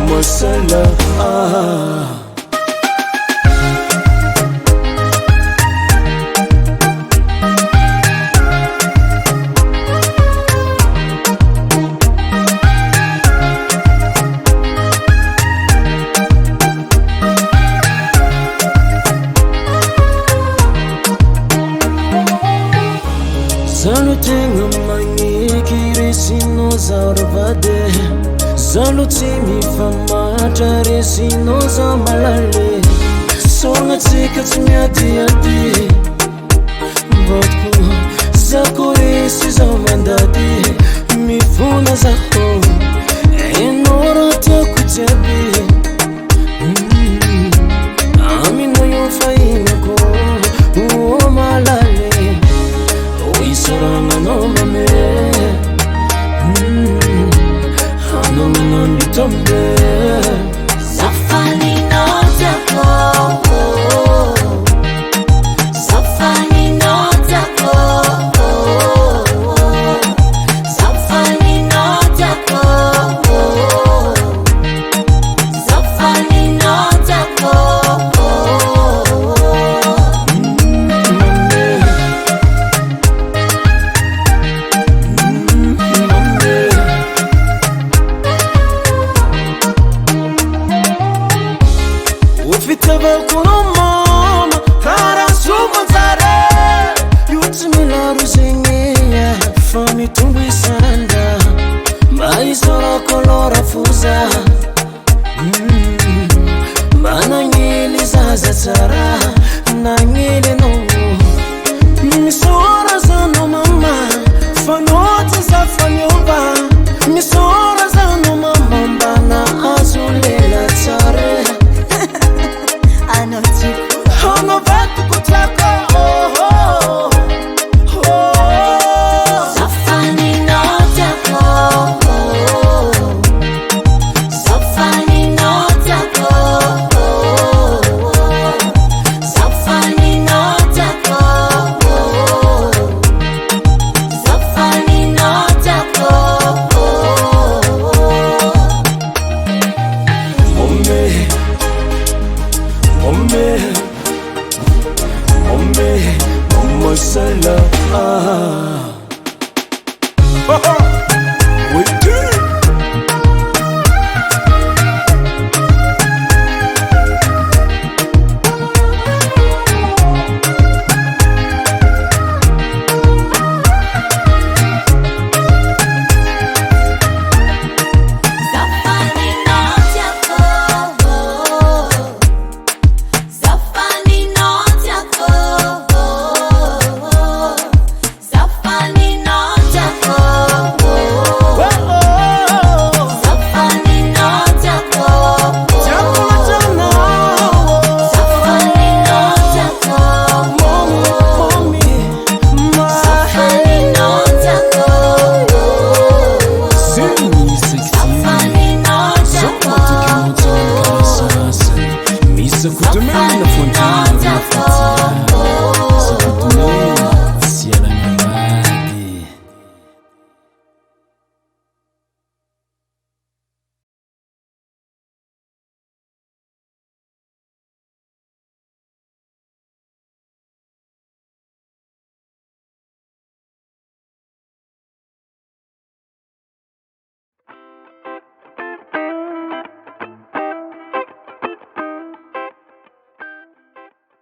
Masala Zalutenga mangi kirisino zaurvade Zalutimi famata resino za malale Sona tsika tsimiadi Vatku zako resi za mandadi Mifuna zako enora takutiabi Amino yufainako uo malale Uisorana no mame Ano minoni tombe Safani no tako Safani no tako Safani no tako Safani no tako Ufitava kuno mama Karasuma zare Yutimila ruzingia Fani tumbi sanda Maisora kolora fuza Mana ngili zaza tsara Na ngili no Misora zano mama Fanoti za fanyoba Misora zano mama Mbana azulela tsare Hono vatu kutaka Safani no tako Safani no tako Safani no tako Safani no tako Masala we do Safani no tako